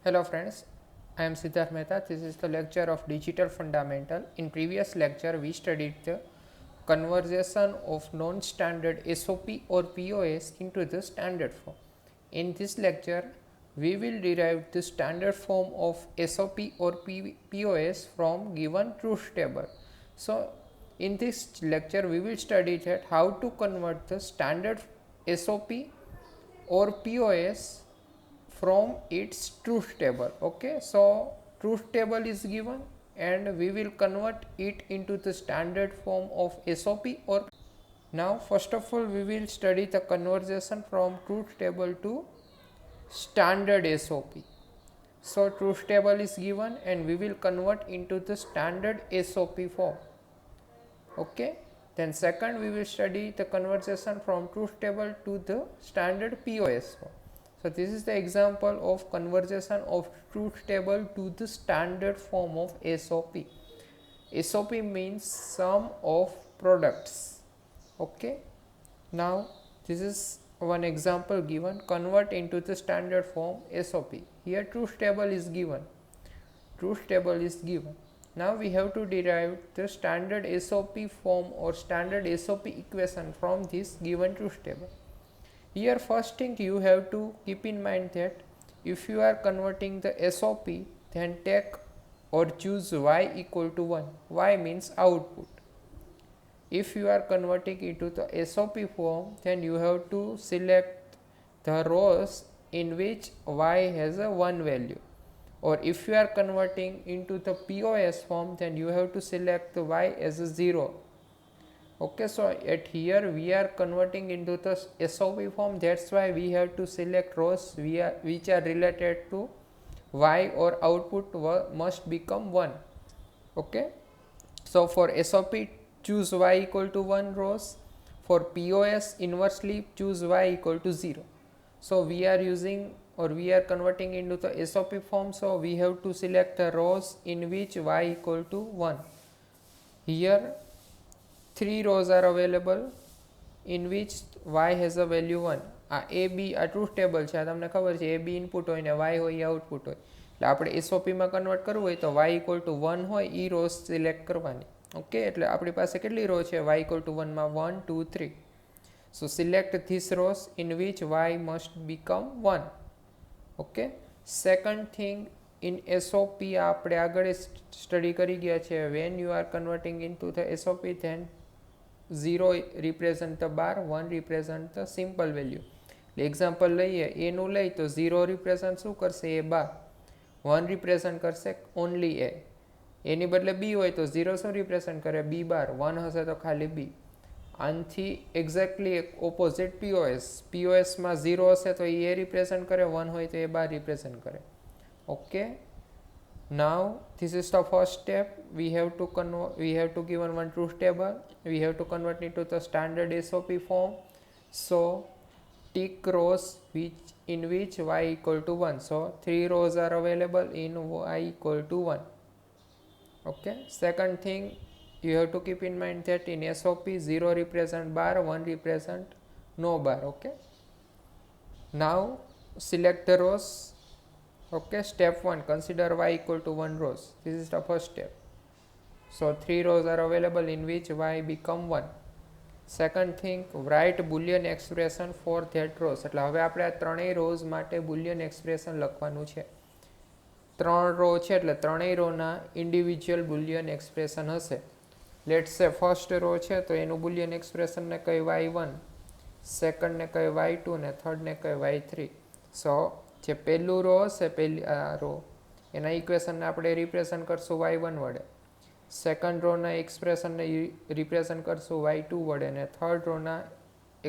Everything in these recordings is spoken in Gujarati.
Hello friends, I am Siddharth Mehta. This is the lecture of Digital Fundamental. In previous lecture, we studied the conversion of non-standard SOP or POS into the standard form. In this lecture, we will derive the standard form of SOP or POS from given truth table. So, in this lecture, we will study that how to convert the standard SOP or POS from its truth table. Okay, so truth table is given and we will convert it into the standard form of SOP or now first of all we will study the conversion from truth table to standard SOP. So truth table is given and we will convert into the standard SOP form. Okay, then second we will study the conversion from truth table to the standard POS form. So this is the example of conversion of truth table to the standard form of SOP. SOP means sum of products. Okay, now this is one example given, convert into the standard form SOP. Here truth table is given. Now we have to derive the standard SOP form or standard SOP equation from this given truth table. Here first thing you have to keep in mind that if you are converting the SOP, then take or choose y equal to 1. Y means output. If you are converting into the SOP form, then you have to select the rows in which y has a 1 value. Or if you are converting into the POS form, then you have to select the y as a 0. Okay, so at here we are converting into the SOP form, that's why we have to select rows which are related to y or output must become 1. Okay, so for SOP choose y equal to 1 rows, for POS inversely choose y equal to 0. So we are using or we are converting into the SOP form, so we have to select the rows in which y equal to 1. Here 3 rows are available in which y has a value 1. આ એ બી આ ટ્રુથ ટેબલ છે, આ તમને ખબર છે એ બી ઇનપુટ હોય ને y હોય એ આઉટપુટ હોય. એટલે આપણે એસઓપીમાં કન્વર્ટ કરવું હોય તો y ઇક્વલ ટુ 1 હોય એ રોઝ સિલેક્ટ કરવાની. ઓકે, એટલે આપણી પાસે કેટલી રો છે y ઇક્વલ ટુ 1માં 1 2 3. So select this rows in which y must become 1. Okay, second thing in SOP આપણે આગળ સ્ટડી કરી ગયા છે, when you are converting into the SOP then 0 represent the bar, 1 represent the simple value. Example લઈએ a નું લઈ તો 0 રિપ્રેઝન્ટ શું કરશે a બાર, 1 રિપ્રેઝન્ટ કરશે ઓનલી a. એની બદલે b હોય તો 0 શું રિપ્રેઝન્ટ કરે b બાર, 1 હશે તો ખાલી b. આનાથી એક્ઝેક્ટલી ઓપોઝિટ POSમાં 0 હશે તો એ રિપ્રેઝન્ટ કરે, 1 હોય તો એ બાર રિપ્રેઝન્ટ કરે. Okay, now this is the first step. We have to given one truth table, we have to convert it to the standard SOP form. So tick rows in which y equal to 1. So 3 rows are available in y equal to 1. Okay, second thing you have to keep in mind that in SOP 0 represent bar, 1 represent no bar. Okay, now select the rows. Okay, step 1, consider y equal to 1 rows. This is the first step. So 3 rows are available in which y become 1. Second thing, write boolean expression for that rows. એટલે હવે આપણે આ ત્રણેય રોઝ માટે boolean expression લખવાનું છે. 3 રો છે એટલે ત્રણેય રોના ઇન્ડિવિજ્યુઅલ boolean expression હશે. લેટ્સ સે ફર્સ્ટ રો છે તો એનું boolean expression ને કહે y1, સેકન્ડ ને કહે y2 ને થર્ડ ને કહે y3. સો જે પહેલું રો હશે પહેલી રો એના ઇક્વેશનને આપણે રિપ્રેઝન્ટ કરશું y1 વડે, સેકન્ડ રોના એક્સપ્રેશનને રિપ્રેઝન્ટ કરશું y2 વડે અને થર્ડ રોના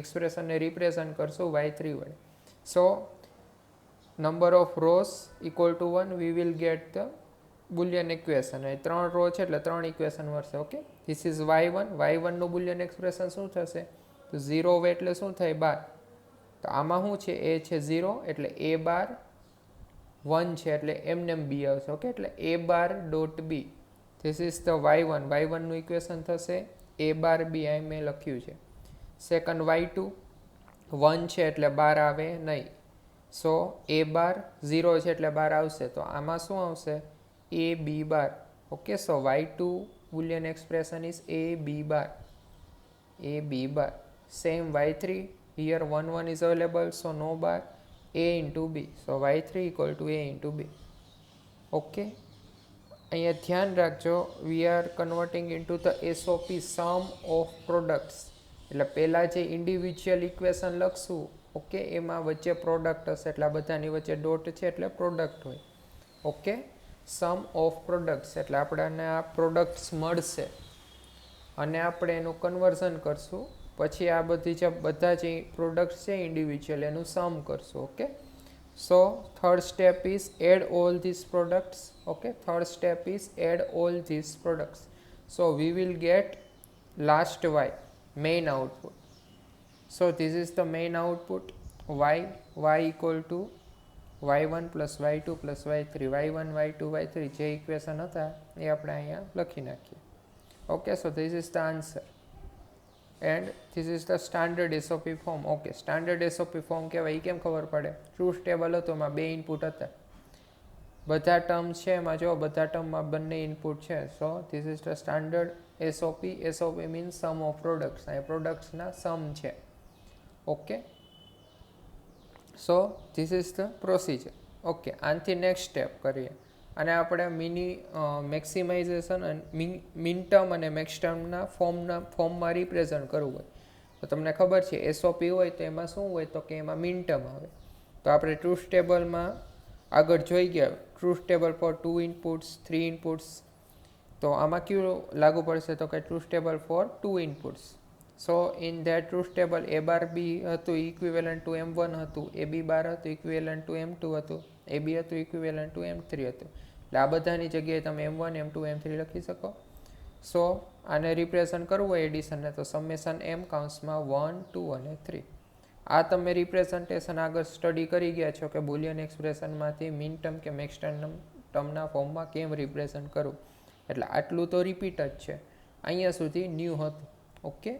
એક્સપ્રેશનને રિપ્રેઝન્ટ કરશું y3 વડે. So number of rows equal to 1 we will get the boolean equation. એ 3 રો છે એટલે 3 ઇક્વેશન મળશે. ઓકે, ધીસ ઇઝ y1નું બુલિયન એક્સપ્રેશન શું થશે તો 0 હોય એટલે શું થાય 12. તો આમાં શું છે એ છે 0 એટલે a બાર, 1 છે એટલે એમનેમ b આવશે. ઓકે, એટલે a bar dot b. This is the y1નું ઇક્વેશન થશે a બાર b, આ મેં લખ્યું છે. સેકન્ડ y2 1 છે એટલે 12 આવે નહીં. સો એ બાર 0 છે એટલે બાર આવશે, તો આમાં શું આવશે એ B bar. Okay, so y2 boolean expression is a b bar, a b bar. Same y3, here 1 1 is available, so no bar, a into b, so y3 equal to a into b. Okay, અહીંયા ધ્યાન રાખજો, we are converting into the SOP sum of products. એટલે પહેલાં જે ઇન્ડિવિજ્યુઅલ ઇક્વેશન લખશું, ઓકે, એમાં વચ્ચે પ્રોડક્ટ હશે એટલે આ બધાની વચ્ચે ડોટ છે એટલે પ્રોડક્ટ હોય. ઓકે, સમ ઓફ પ્રોડક્ટ્સ એટલે આપણને આ પ્રોડક્ટ્સ મળશે અને આપણે એનું કન્વર્ઝન કરશું, પછી આ બધી જે બધા જે પ્રોડક્ટ્સ છે ઇન્ડિવિજ્યુઅલ એનું સમ કરશું. Okay, so third step is add all these products. Okay, third step is add all these products, so we will get last y, main output. So this is the main output, y equal to y1 plus y2 plus y3, y1 y2 y3 જે ઇક્વેશન હતા એ આપણે અહીંયા લખી નાખીએ. Okay, so this is the answer and this is the standard SOP form. Okay, standard SOP form કહેવાય. એ કેમ ખબર પડે? ટ્રુથ ટેબલ હતો, એમાં બે ઇનપુટ હતા, બધા ટર્મ છે એમાં, જો બધા ટર્મમાં બંને ઇનપુટ છે. So this is the standard SOP. SOP means sum of products, અહીંયા પ્રોડક્ટ્સના સમ છે. Okay, so this is the procedure. Okay, આનાથી નેક્સ્ટ સ્ટેપ કરીએ અને આપણે મેક્સિમાઇઝેશન અને મિન ટર્મ અને મેક્સ ટર્મના ફોર્મમાં રિપ્રેઝન્ટ કરવું હોય તો તમને ખબર છે એસઓપી હોય તો એમાં શું હોય તો કે એમાં મિન ટર્મ આવે. તો આપણે ટ્રુથ ટેબલમાં આગળ જોઈ ગયા, truth table for 2 inputs 3 inputs, તો આમાં કયું લાગુ પડશે તો કે truth table for 2 inputs. So in that truth table A bar B હતું ઇક્વિવેલન્ટ ટુ M1 હતું, એ બી બાર હતું ઇક્વિવેલન્ટ ટુ M2 હતું, એ બી હતું ઇક્વિવેલન્ટ ટુ M3 હતું. એટલે આ બધાની જગ્યાએ તમે M1 M2 M3 લખી શકો. સો આને રિપ્રેઝન્ટ કરવું હોય એડિશનને તો સમેશન M કાઉન્સમાં 1 2 અને 3. આ તમે રિપ્રેઝન્ટેશન આગળ સ્ટડી કરી ગયા છો કે બુલિયન એક્સપ્રેશનમાંથી મિન ટર્મ કે મેક્સ ટર્મના ફોર્મમાં કેમ રિપ્રેઝન્ટ કરવું. એટલે આટલું તો રિપીટ જ છે, અહીંયા સુધી ન્યૂ હતું. Okay,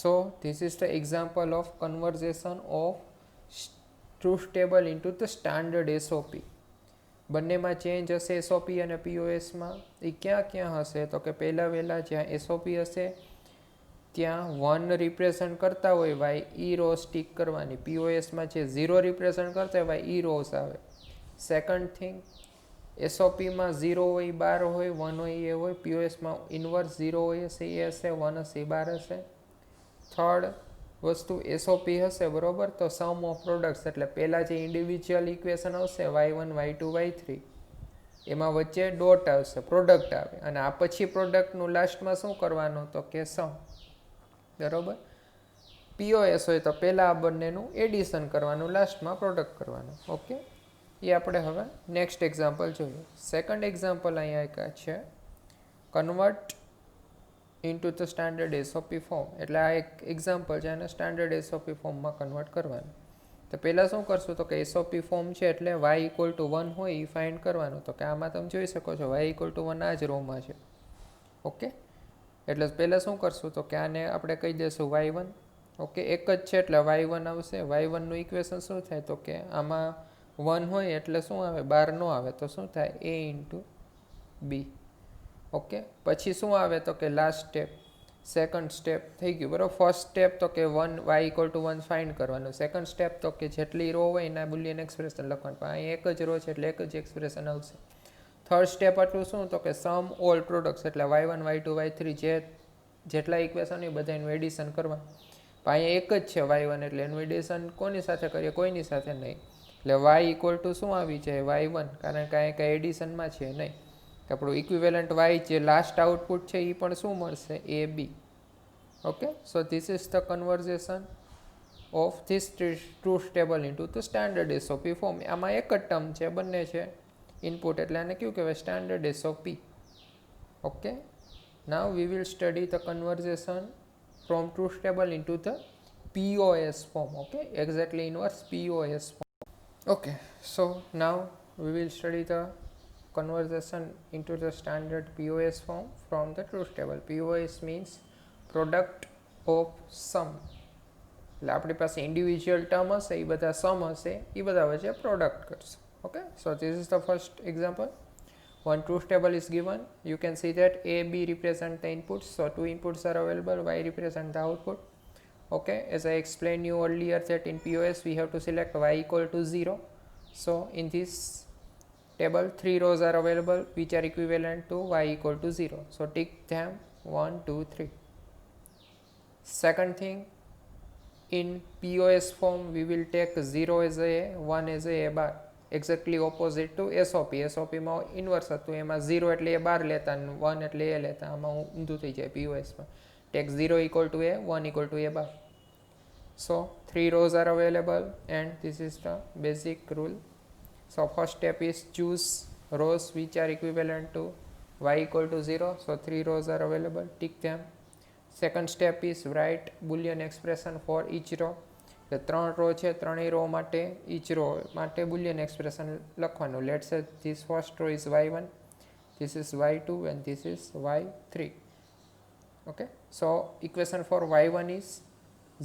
so this is the example of conversion of truth table into the standard SOP. બંનેમાં ચેન્જ હશે એસઓપી અને પીઓએસમાં. એ ક્યાં ક્યાં હશે તો કે પહેલાં જ્યાં એસઓપી હશે ત્યાં 1 રિપ્રેઝન્ટ કરતા હોય વાય ઈ રો સ્ટીક કરવાની, પીઓએસમાં જે 0 રિપ્રેઝન્ટ કરતા હોય વાય ઈ રોઝ આવે. સેકન્ડ થિંગ, એસઓપીમાં 0 હોય 12 હોય 1 હોય એ હોય, પીઓએસમાં ઇન્વર્સ 0 હોય હશે એ હશે, 1 હશે એ 12 હશે. થર્ડ વસ્તુ એસઓપી હશે બરોબર, તો સમ ઓફ પ્રોડક્ટ્સ એટલે પહેલાં જે ઇન્ડિવિજ્યુઅલ ઇક્વેશન આવશે y1 y2 y3 એમાં વચ્ચે ડોટ આવશે, પ્રોડક્ટ આવે, અને આ પછી પ્રોડક્ટનું લાસ્ટમાં શું કરવાનું તો કે સમ. બરોબર, પીઓએસ હોય તો પહેલાં આ બંનેનું એડિશન કરવાનું, લાસ્ટમાં પ્રોડક્ટ કરવાનું. ઓકે, એ આપણે હવે નેક્સ્ટ એક્ઝામ્પલ જોઈએ. સેકન્ડ એક્ઝામ્પલ અહીંયા એક છે, convert into the standard SOP form. એટલે આ એક એક્ઝામ્પલ છે અને સ્ટાન્ડર્ડ એસઓપી ફોર્મમાં કન્વર્ટ કરવાનું. તો પહેલાં શું કરશું તો કે એસઓપી ફોર્મ છે એટલે y ઇક્વલ ટુ 1 હોય એ ફાઇન્ડ કરવાનું. તો કે આમાં તમે જોઈ શકો છો y ઇક્વલ ટુ 1 આ જ રોમાં છે. ઓકે, એટલે પહેલાં શું કરશું તો કે આને આપણે કહી દઈશું y1. ઓકે, એક જ છે એટલે y1 આવશે. y1નું ઇક્વેશન શું થાય તો કે આમાં 1 હોય એટલે શું આવે, 12 નો આવે તો શું થાય a ઇન્ટુ બી. ઓકે, પછી શું આવે તો કે લાસ્ટ સ્ટેપ, સેકન્ડ સ્ટેપ થઈ ગયું બરાબર. ફર્સ્ટ સ્ટેપ તો કે 1 y ઇક્વલ ટુ 1 ફાઇન્ડ કરવાનું. સેકન્ડ સ્ટેપ તો કે જેટલી રો હોય એના બુલિયન એક્સપ્રેશન લખવાનું, પણ અહીં એક જ રો છે એટલે એક જ એક્સપ્રેશન આવશે. થર્ડ સ્ટેપ આટલું શું તો કે સમ ઓલ પ્રોડક્ટ્સ એટલે y1 y2 y3 જેટલા ઇક્વેશન હોય બધા એનું એડિશન કરવાનું. પણ અહીંયા એક જ છે y1 એટલે એનું એડિશન કોની સાથે કરીએ, કોઈની સાથે નહીં. એટલે y ઇક્વલ ટુ શું આવી જાય y1, કારણ કે અહીંયા કાંઈ એડિશનમાં છે નહીં. આપણું ઇક્વિવેલન્ટ y જે લાસ્ટ આઉટપુટ છે એ પણ શું મળશે A B. Okay, so this is the conversion of this truth table into the standard SOP form. આમાં એક જ ટર્મ છે, બંને છે ઇનપુટ, એટલે આને કેવું કહેવાય standard SOP. Okay, now we will study the conversation from truth table into the POS form. Okay, exactly inverse POS form. Okay, so now we will study the conversion into the standard POS form from the truth table. POS means product of sum. એટલે આપણી પાસે ઇન્ડિવિજ્યુઅલ ટર્મ હશે એ બધા સમ હશે એ બધા વચ્ચે પ્રોડક્ટ કરશે. Okay, so this is the first example. One truth table is given. You can see that A, B represent the inputs. So two inputs are available. Y represent the output. Okay, as I explained you earlier that in POS we have to select Y equal to 0. So in this table 3 rows are available which are equivalent to Y equal to 0. So tick them 1, 2, 3. Second thing, in POS form we will take 0 as a, 1 as a bar. Exactly opposite to SOP. એસઓપીમાં ઇન્વર્સ હતું, એમાં 0 એટલે એ બાર લેતા અને 1 એટલે એ લેતા. આમાં ઊંધું થઈ જાય પીઓએસમાં. Take 0 equal to a, 1 equal to a bar. So 3 rows are available and this is the basic rule. So first step is choose rows which are equivalent to y equal to 0. So 3 rows are available, tick them. Second step is write boolean expression for each row. The 3 row છે, ત્રણેય રો માટે each row માટે boolean expression લખવાનું. Let's say this first row is y1, this is y2 and this is y3. Okay, so equation for y1 is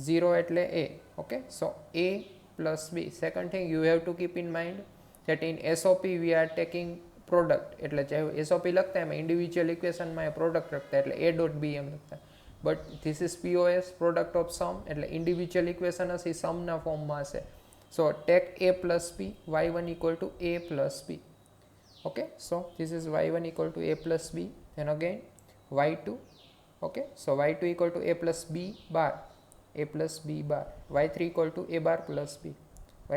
0 એટલે a. Okay, so a plus b. Second thing you have to keep in mind that in SOP we are taking product. એટલે ચાહે SOP લખતા એમાં individual equation માં એ product લખતા એટલે a dot b એમ લખતા. But this is POS, product of sum, એટલે individual equation હશે sum ના ફોર્મમાં હશે. So take a plus b, y1 equal to a plus b. Okay, so this is y1 equal to a plus b, then again y2. Okay, so y2 equal to a plus b bar, a plus b bar, y3 equal to a bar plus b,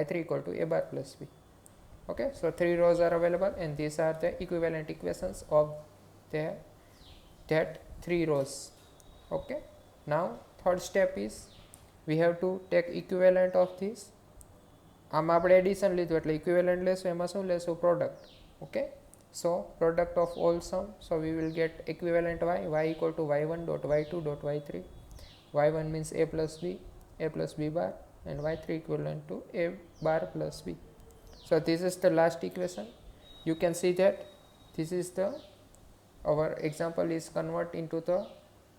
y3 equal to a bar plus b. Okay, so 3 rows are available and these are the equivalent equations of that 3 rows. Okay, now third step is we have to take equivalent of this. આમાં આપણે એડિશન લીધું એટલે ઇક્વિવેલન્ટ લેશું, એમાં શું લેશું? Product. Okay, so product of all sum. So we will get equivalent y equal to y1 dot y2 dot y3. y1 means a plus b bar and y3 equivalent to a bar plus b. So this is the last equation. You can see that this is the, our example is convert into the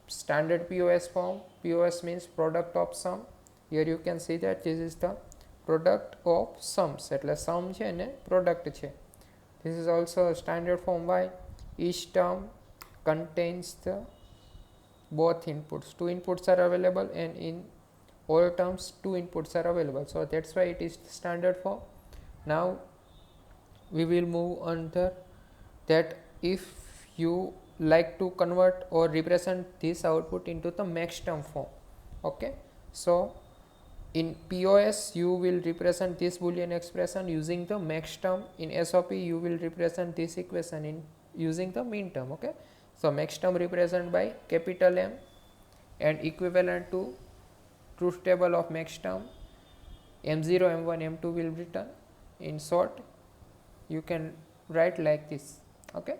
standard POS form. POS means product of sum. Here you can see that this is the product of sums, એટલે sum છે ને product છે. This is also a standard form y. Each term contains the both inputs. 2 inputs are available and in all terms 2 inputs are available. So that's why it is standard form. Now we will move on that if you like to convert or represent this output into the max term form. Okay, so in POS you will represent this boolean expression using the max term. In SOP you will represent this equation in using the min term. Okay, so max term represented by capital M and equivalent to truth table of max term M0, M1, M2 will return. In short you can write like this. Okay,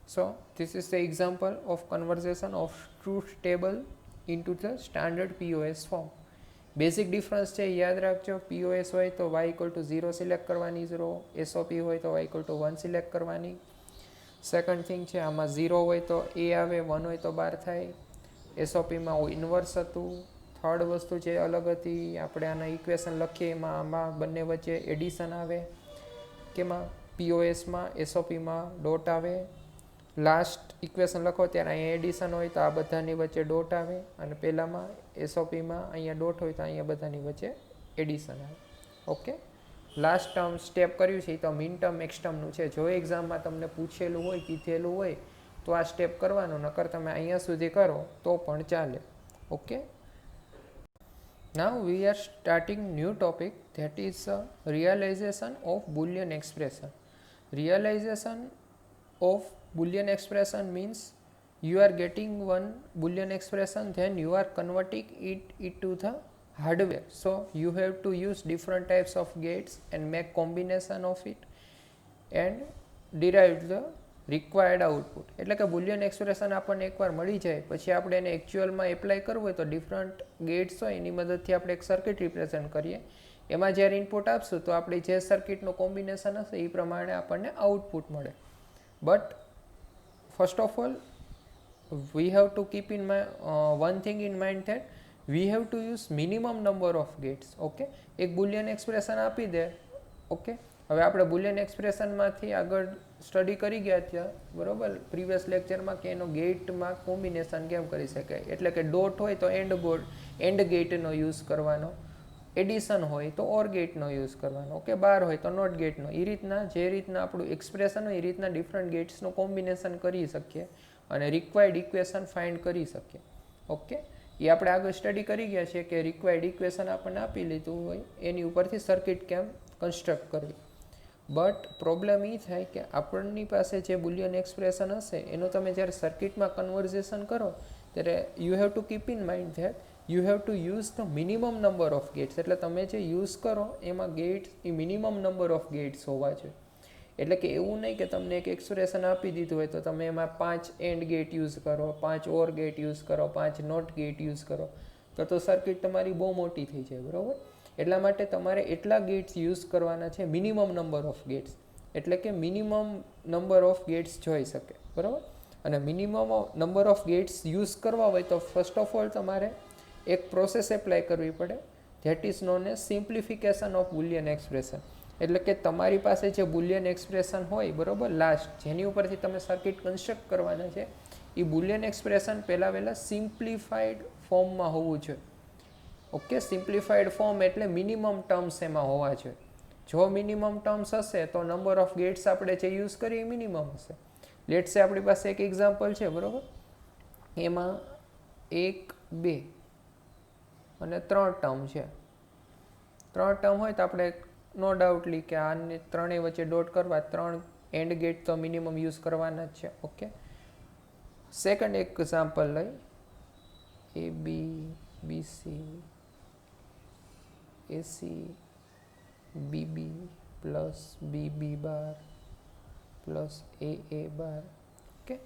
so this is the example of conversion of truth table into the standard POS form. Basic difference છે યાદ રાખજો. POS હોય તો y equal to 0 સિલેક્ટ કરવાની જ રો, SOP હોય તો y equal to 1 સિલેક્ટ કરવાની. સેકન્ડ થિંગ છે આમાં 0 હોય તો a આવે, 1 હોય તો બાર થાય. SOPમાં ઇન્વર્સ હતું. થર્ડ વસ્તુ છે અલગ હતી, આપણે આના ઇક્વેશન લખીએ એમાં આમાં બંને વચ્ચે એડિશન આવે, કેમાં POSમાં SOPમાં ડોટ આવે. લાસ્ટ ઇક્વેશન લખો ત્યારે અહીંયા એડિશન હોય તો આ બધાની વચ્ચે ડોટ આવે અને પહેલામાં SOPમાં અહીંયા ડોટ હોય તો અહીંયા બધાની વચ્ચે એડિશન આવે. ઓકે, લાસ્ટ ટર્મ સ્ટેપ કર્યું છે તો મિન ટર્મ મેક્સ ટર્મનું છે. જો એક્ઝામમાં તમને પૂછેલું હોય, કીધેલું હોય તો આ સ્ટેપ કરવાનું, નકર તમે અહીંયા સુધી કરો તો પણ ચાલે. Okay, now we are starting new topic, that is realization of boolean expression. Realization of boolean expression means you are getting one boolean expression, then you are converting it into the hardware. So you have to use different types of gates and make combination of it and derive the required output. એટલે કે boolean expression આપણને એકવાર મળી જાય પછી આપણે એને એક્ચ્યુઅલમાં એપ્લાય કરવું હોય તો ડિફરન્ટ ગેટ્સ હોય એની મદદથી આપણે એક સર્કિટ રિપ્રેઝેન્ટ કરીએ. એમાં જ્યારે ઇનપુટ આપશું તો આપણે જે સર્કિટનું કોમ્બિનેશન હશે એ પ્રમાણે આપણને આઉટપુટ મળે. But first of all we have to keep in mind one thing in mind, that we have to use minimum number of gates. Okay, એક બુલિયન એક્સપ્રેશન આપી દે. ઓકે, હવે આપણે બુલિયન એક્સપ્રેશનમાંથી આગળ સ્ટડી કરી ગયા ત્યાં, બરાબર, પ્રીવિયસ લેક્ચરમાં, કે એનો ગેટમાં કોમ્બિનેશન કેમ કરી શકાય. એટલે કે ડોટ હોય તો એન્ડ ગેટનો યુઝ કરવાનો, એડિશન હોય તો ઓર ગેટનો યુઝ કરવાનો, ઓકે, બાર હોય તો નોટ ગેટનો. એ રીતના જે રીતના આપણું એક્સપ્રેશન હોય એ રીતના ડિફરન્ટ ગેટ્સનું કોમ્બિનેશન કરી શકીએ અને રિક્વાયર્ડ ઇક્વેશન ફાઇન્ડ કરી શકીએ. ઓકે, એ આપણે આગળ સ્ટડી કરી ગયા છે કે રિક્વાયર્ડ ઇક્વેશન આપણને આપી લીધું હોય એની ઉપરથી સર્કિટ કેમ કન્સ્ટ્રક્ટ કરવી. બટ પ્રોબ્લેમ એ થાય કે આપણની પાસે જે બુલિયન એક્સપ્રેશન હશે એનું તમે જ્યારે સર્કિટમાં કન્વર્ઝેશન કરો ત્યારે you have to keep in mind that you have to use the minimum number of gates. એટલે તમે જે યુઝ કરો એમાં ગેટ્સ એ મિનિમમ નંબર ઓફ ગેટ્સ હોવા જોઈએ. એટલે કે એવું નહીં કે તમને એક એક્સપ્રેશન આપી દીધું હોય તો તમે એમાં 5 એન્ડ ગેટ યુઝ કરો, 5 ઓર ગેટ યુઝ કરો, 5 નોટ ગેટ યુઝ કરો, તો સર્કિટ તમારી બહુ મોટી થઈ જાય, બરાબર. એટલા માટે તમારે એટલા ગેટ્સ યુઝ કરવાના છે, મિનિમમ નંબર ઓફ ગેટ્સ. એટલે કે મિનિમમ નંબર ઓફ ગેટ્સ જોઈ શકે, બરાબર. અને minimum number of gates use કરવા હોય તો ફર્સ્ટ ઓફ ઓલ તમારે એક પ્રોસેસ એપ્લાય કરવી પડે, that is known as simplification of Boolean expression. એટલે કે તમારી પાસે જે બુલિયન એક્સપ્રેશન હોય, બરાબર, લાસ્ટ જેની ઉપરથી તમે સર્કિટ કન્સ્ટ્રક્ટ કરવાના છે એ બુલિયન એક્સપ્રેશન પહેલાં સિમ્પ્લિફાઈડ ફોર્મમાં હોવું જોઈએ. ઓકે, સિમ્પ્લિફાઈડ ફોર્મ એટલે મિનિમમ ટર્મ્સ એમાં હોવા જોઈએ. જો મિનિમમ ટર્મ્સ હશે તો નંબર ઓફ ગેટ્સ આપણે જે યુઝ કરીએ એ મિનિમમ હશે. લેટ્સ સે આપણી પાસે એક એક્ઝામ્પલ છે, બરાબર, એમાં 1, 2 અને 3 ટર્મ છે. 3 ટર્મ હોય તો આપણે નો ડાઉટલી કે આને ત્રણેય વચ્ચે ડોટ કરવા, 3 એન્ડ ગેટ તો મિનિમમ યુઝ કરવાના જ છે. ઓકે, સેકન્ડ એક્ઝામ્પલ લઈ, A B, B C, AC, BB plus BB bar plus AA bar. Okay,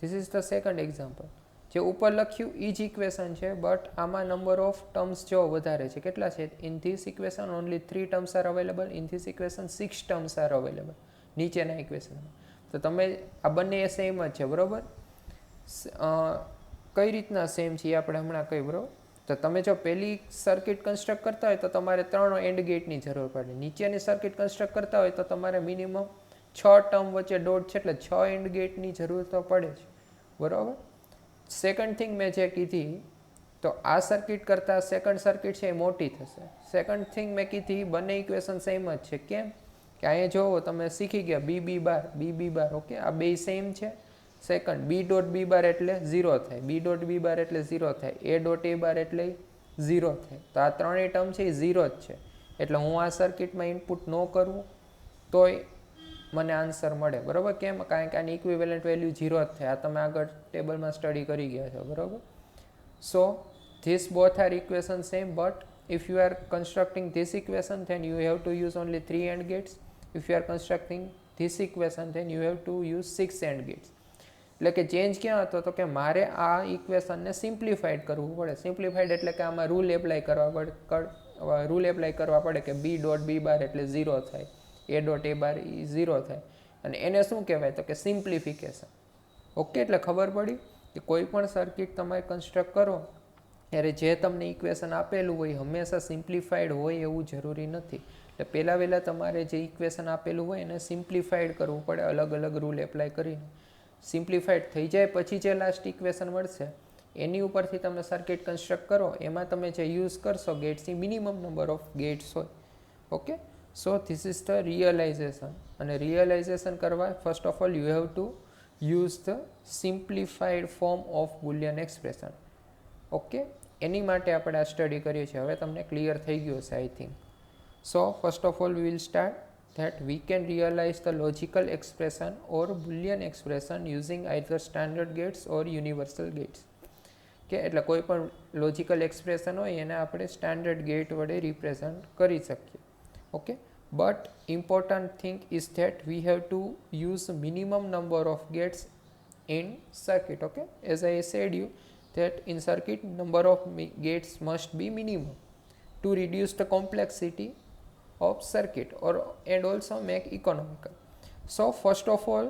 this is the second example. જે ઉપર લખ્યું એ જ ઇક્વેશન છે, બટ આમાં નંબર ઓફ ટર્મ્સ જો વધારે છે. કેટલા છે? In this equation only 3 terms R available, in this equation 6 terms R available, નીચેના ઇક્વેશનમાં. તો તમે આ બંને સેમ જ છે, બરાબર. કઈ રીતના સેમ છે એ આપણે હમણાં કહી, બરાબર. તો તમે જો પહેલી સર્કિટ કન્સ્ટ્રક્ટ કરતા હોય તો તમારે 3 એન્ડ ગેટની જરૂર પડે. નીચેની સર્કિટ કન્સ્ટ્રક્ટ કરતા હોય તો તમારે મિનિમમ 6 ટર્મ વચ્ચે ડોટ છે એટલે 6 એન્ડ ગેટની જરૂર તો પડે જ, બરાબર. સેકન્ડ થિંગ મેં જે કીધી, તો આ સર્કિટ કરતાં સેકન્ડ સર્કિટ છે એ મોટી થશે. સેકન્ડ થિંગ મેં કીધી, બંને ઇક્વેશન સેમ જ છે. કેમ કે અહીંયા જોવો તમે શીખી ગયા BB બાર, BB બાર. ઓકે, આ બે સેમ છે. સેકન્ડ B ડોટ B બાર એટલે 0 થાય, B ડોટ B બાર એટલે 0 થાય, A ડોટ A બાર એટલે 0 થાય. તો આ ત્રણેય ટર્મ છે એ 0 જ છે. એટલે હું આ સર્કિટમાં ઇનપુટ ન કરું તોય મને આન્સર મળે, બરાબર. કેમ? કારણ કે આની ઇક્વિવેલન્ટ વેલ્યુ 0 જ થાય. આ તમે આગળ ટેબલમાં સ્ટડી કરી ગયા છો, બરાબર. So this both are equation same, but if you are constructing this equation then you have to use only 3 AND gates. If you are constructing this equation then you have to use 6 AND gates. એટલે કે ચેન્જ ક્યાં હતો? તો કે મારે આ ઇક્વેશનને સિમ્પ્લિફાઈડ કરવું પડે. સિમ્પ્લિફાઈડ એટલે કે આમાં રૂલ એપ્લાય કરવા પડે કે B ડોટ B બાર એટલે 0 થાય, A ડોટ A બાર 0 થાય. અને એને શું કહેવાય? તો કે સિમ્પ્લિફિકેશન. ઓકે, એટલે ખબર પડી કે કોઈ પણ સર્કિટ તમે કન્સ્ટ્રક્ટ કરો ત્યારે જે તમને ઇક્વેશન આપેલું હોય હંમેશા સિમ્પ્લિફાઈડ હોય એવું જરૂરી નથી. એટલે પહેલાં તમારે જે ઇક્વેશન આપેલું હોય એને સિમ્પ્લિફાઈડ કરવું પડે, અલગ અલગ રૂલ એપ્લાય કરીને. સિમ્પ્લિફાઈડ થઈ જાય પછી જે લાસ્ટ ઇક્વેશન મળશે એની ઉપરથી તમે સર્કિટ કન્સ્ટ્રક્ટ કરો, એમાં તમે જે યુઝ કરશો ગેટ્સની મિનિમમ નંબર ઓફ ગેટ્સ હોય. Okay, so this is the realization. અને રિયલાઇઝેશન કરવા first of all you have to use the simplified form of Boolean expression. Okay, એની માટે આપણે આ સ્ટડી કરીએ છીએ. હવે તમને ક્લિયર થઈ ગયું હશે, I think. So first of all we will start that we can realize the logical expression or boolean expression using either standard gates or universal gates. કે એટલે કોઈ પણ લોજિકલ એક્સપ્રેશન હોય એને આપણે સ્ટાન્ડર્ડ ગેટ વડે રિપ્રેઝન્ટ કરી શકીએ. Okay, but important thing is that we have to use minimum number of gates in circuit. Okay, as I said you that in circuit number of gates must be minimum to reduce the complexity of circuit or and also make economical. So first of all,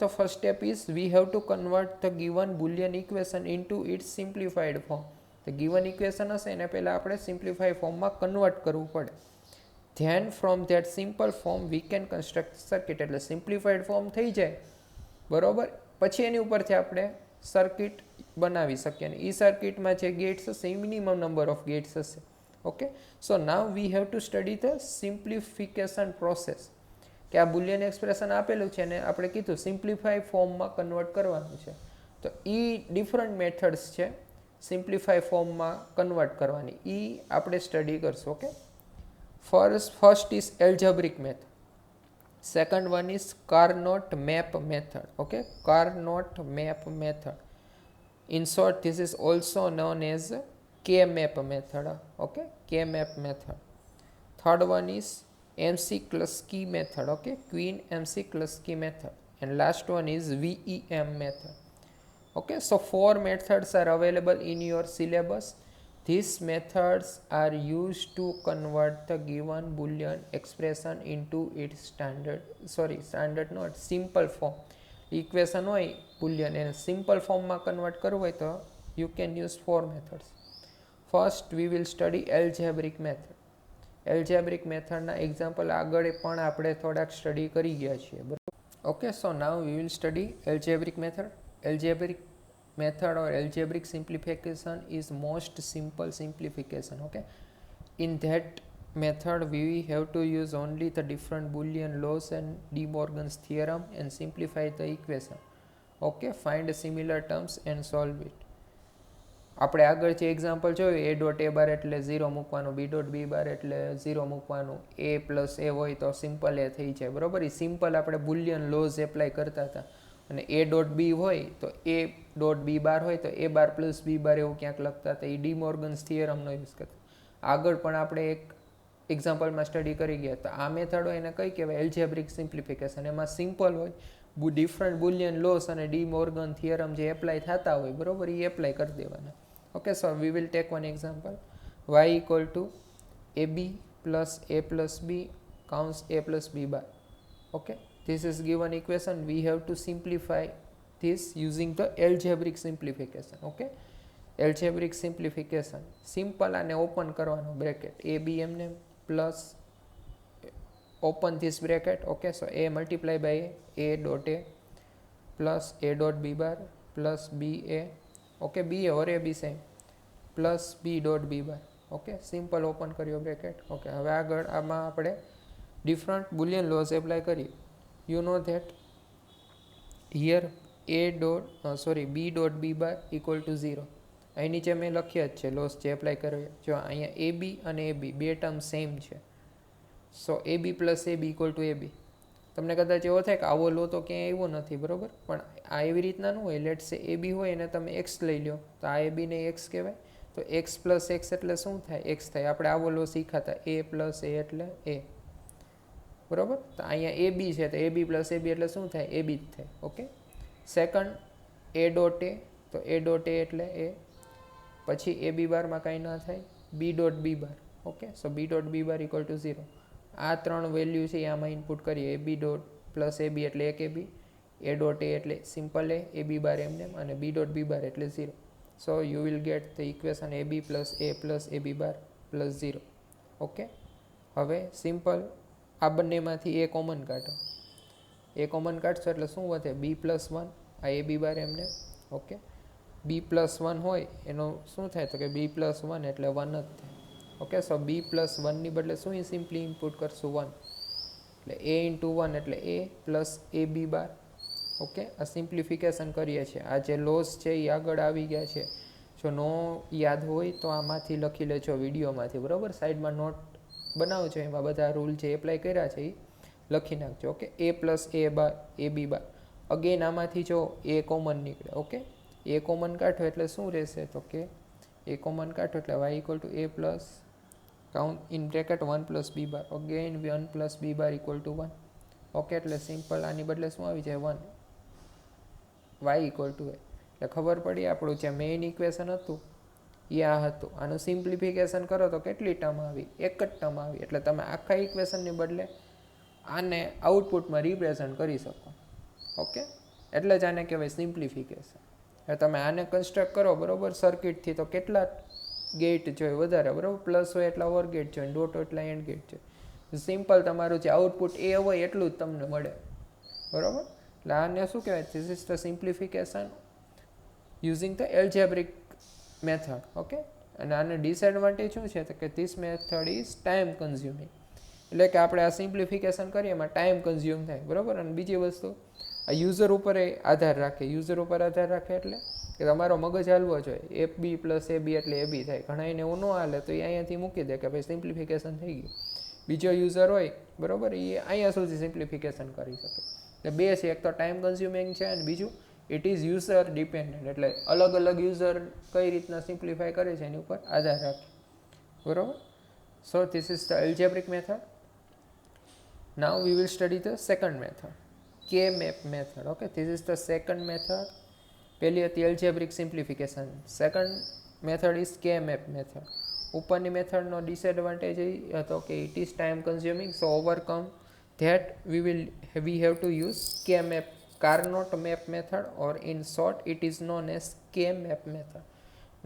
the first step is we have to convert the given Boolean equation into its simplified form. તો ગિવન ઇક્વેશન હશે એને પહેલાં આપણે સિમ્પ્લિફાઈ ફોર્મમાં કન્વર્ટ કરવું પડે. Then from that simple form we can construct circuit. એટલે સિમ્પ્લિફાઈડ ફોર્મ થઈ જાય બરાબર, પછી એની ઉપરથી આપણે સર્કિટ બનાવી શકીએ. અને એ સર્કિટમાં જે ગેટ્સ હશે એ મિનિમમ નંબર ઓફ ગેટ્સ હશે. Okay, so now V have to study the simplification process. કે આ બુલિયન એક્સપ્રેશન આપેલું છે અને આપણે કીધું સિમ્પ્લિફાઈ ફોર્મમાં કન્વર્ટ કરવાનું છે. તો એ ડિફરન્ટ મેથડ્સ છે સિમ્પ્લિફાઈ ફોર્મમાં કન્વર્ટ કરવાની, એ આપણે સ્ટડી કરશું. Okay, first is algebraic method, second one is Carnot map method. Okay, Carnot map method. In short, this is also known as K-map method. Okay, K-map method. Third one is McCluskey method. Okay, Queen McCluskey method. And last one is VEM method. Okay, so 4 methods are available in your syllabus. These methods are used to convert the given Boolean expression into its simple form. Equation હોય બુલિયન એને સિમ્પલ ફોર્મમાં કન્વર્ટ કરવું હોય તો you can use 4 methods. First we will study algebraic method. Algebraic મેથડના એક્ઝામ્પલ આગળ પણ આપણે થોડાક સ્ટડી કરી ગયા છીએ બરાબર. Okay, so now we will study algebraic method. Algebraic method or algebraic simplification is most simple simplification. Okay, in that method we have to use only the different Boolean laws and De Morgan's theorem and simplify the equation. Okay, find similar terms and solve it. આપણે આગળ જે એક્ઝામ્પલ જોયું એ ડોટ એ બાર એટલે 0 મૂકવાનું, બી ડોટ બી બાર એટલે 0 મૂકવાનું, એ પ્લસ એ હોય તો સિમ્પલ એ થઈ જાય બરાબર. એ સિમ્પલ આપણે બુલિયન લોઝ એપ્લાય કરતા હતા. અને એ ડોટ બી હોય તો એ ડોટ બી બાર હોય તો એ બાર પ્લસ બી બાર એવું ક્યાંક લખતા હતા. એ ડી મોર્ગન્સ થિયરમનો યુઝ કરતા. આગળ પણ આપણે એક એક્ઝામ્પલમાં સ્ટડી કરી ગયા. તો આ મેથડ હોય એને કઈ કહેવાય? Algebraic simplification. એમાં સિમ્પલ હોય, ડિફરન્ટ બુલિયન લોસ અને ડી મોર્ગન થિયરમ જે એપ્લાય થતા હોય બરાબર એ એપ્લાય કરી દેવાના. Okay, so we will take one example. Y equal to A B plus A plus B counts A plus B bar. Okay, this is given equation. We have to simplify this using the algebraic simplification. Okay, algebraic simplification simple અને ઓપન કરવાનો બ્રેકેટ a b એમને plus open this bracket. Okay, so a multiply by a dot a plus a dot b bar plus b a. Okay, b a or a b same plus b dot b bar. Okay, simple open કર્યો બ્રેકેટ. ઓકે, હવે આગળ આમાં આપણે ડિફરન્ટ બુલિયન લોઝ એપ્લાય કરીએ. You know that here b dot b bar equal to 0. અહીં નીચે મેં લખ્યા જ છે લોસ જે એપ્લાય કર્યો. જો અહીંયા એ બી અને એ બી બે ટર્મ સેમ છે. So A B plus A B equal to A B. તમને કદાચ એવો થાય કે આવો લો તો ક્યાંય એવો નથી બરાબર, પણ આ એવી રીતના ન હોય. લેટ્સ સે એ બી હોય અને તમે એક્સ લઈ લો તો આ એ બીને એક્સ કહેવાય. તો એક્સ પ્લસ એક્સ એટલે શું થાય? એક્સ થાય. આપણે આવો લો શીખાતા એ પ્લસ એ એટલે એ બરાબર. તો અહીંયા એ બી છે તો એ બી પ્લસ એ બી એટલે શું થાય? એ બી જ થાય. ઓકે, સેકન્ડ એ ડોટ એ, તો એ ડોટ એ એટલે એ, પછી એ બી બારમાં કાંઈ ના થાય, B dot B bar. Okay, so B dot B bar equal to 0. આ ત્રણ વેલ્યુ છે આમાં ઇનપુટ કરીએ. એ બી ડોટ પ્લસ એ બી એટલે એક એ બી, એ ડોટ એ એટલે સિમ્પલ એ બી બાર એમને, અને બી ડોટ બી બાર એટલે 0. So you will get the equation A B plus A B bar plus 0. Okay, હવે સિમ્પલ આ બંનેમાંથી એ કોમન કાઢો. એ કોમન કાઢશો એટલે શું વધે? બી પ્લસ 1, આ એ બી બાર એમને. ઓકે, બી પ્લસ 1 હોય એનો શું થાય? તો કે બી પ્લસ 1 એટલે 1 જ થાય. ઓકે, સો બી પ્લસ 1ની બદલે શું સિમ્પલી ઇનપુટ કરશું? 1. એટલે એ ઇન્ટુ 1 એટલે એ plus A B bar. Okay, આ સિમ્પ્લિફિકેશન કરીએ છીએ. આ જે લોસ છે એ આગળ આવી ગયા છે. જો નો યાદ હોય તો આમાંથી લખી લેજો વિડીયોમાંથી બરાબર. સાઈડમાં નોટ બનાવજો, એમાં બધા રૂલ જે એપ્લાય કર્યા છે એ લખી નાખજો. ઓકે, એ પ્લસ એ બાર એ બી બાર. અગેન આમાંથી જો એ કોમન નીકળે. ઓકે, એ કોમન કાઢો એટલે શું રહેશે? તો કે એ કોમન કાઢો એટલે Y equal to A plus count in bracket 1 plus B bar. Again 1 plus B bar equal to 1. Okay, એટલે સિમ્પલ આની બદલે શું આવી જાય? 1. Y equal to A. એટલે ખબર પડી આપણું જે મેઇન ઇક્વેશન હતું એ આ હતું. આનું સિમ્પ્લિફિકેશન કરો તો કેટલી ટર્મ આવી? એક જ ટર્મ આવી. એટલે તમે આખા ઇક્વેશનની બદલે આને આઉટપુટમાં રિપ્રેઝન્ટ કરી શકો. ઓકે, એટલે જ આને કહેવાય સિમ્પ્લિફિકેશન. હવે તમે આને કન્સ્ટ્રક્ટ કરો બરાબર સર્કિટથી તો કેટલા ગેટ જોઈએ વધારે, બરાબર, પ્લસ હોય એટલા ઓર ગેટ જોઈએ, ડોટ હોય એટલા એન્ડ ગેટ જોઈએ. સિમ્પલ તમારું જે આઉટપુટ એ હોય એટલું જ તમને મળે, બરાબર. એટલે આને શું કહેવાય? This is the simplification using the algebraic method. Okay. અને આને ડિસએડવાન્ટેજ શું છે? તો કે this method is time consuming. એટલે કે આપણે આ સિમ્પ્લિફિકેશન કરીએ એમાં ટાઈમ કન્ઝ્યુમ થાય, બરાબર. અને બીજી વસ્તુ, આ યુઝર ઉપર આધાર રાખે. યુઝર ઉપર આધાર રાખે એટલે કે તમારો મગજ હાલવો જોઈએ. એફ બી પ્લસ એ બી એટલે એ બી થાય. ઘણા એને એવું ન હાલે તો એ અહીંયાથી મૂકી દે કે ભાઈ સિમ્પ્લિફિકેશન થઈ ગયું. બીજો યુઝર હોય, બરાબર, એ અહીંયા સુધી સિમ્પ્લિફિકેશન કરી શકે. એટલે બે છે, એક તો ટાઈમ કન્ઝ્યુમિંગ છે અને બીજું ઇટ ઇઝ યુઝર ડિપેન્ડન્ટ. એટલે અલગ અલગ યુઝર કઈ રીતના સિમ્પ્લિફાય કરે છે એની ઉપર આધાર રાખે, બરાબર. So this is the algebraic method. Now we will study the second method, K-map method. Okay, this is the second method. પહેલી હતી algebraic simplification. Second method is K-map method. ઉપરની મેથડનો ડિસએડવાન્ટેજ એ હતો કે it is time consuming. So overcome that we have to use K-map, Carnot map method, or in short it is known as K-map method.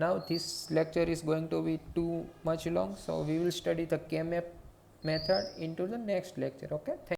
Now this lecture is going to be too much long, so we will study the K-map method into the next lecture. Okay.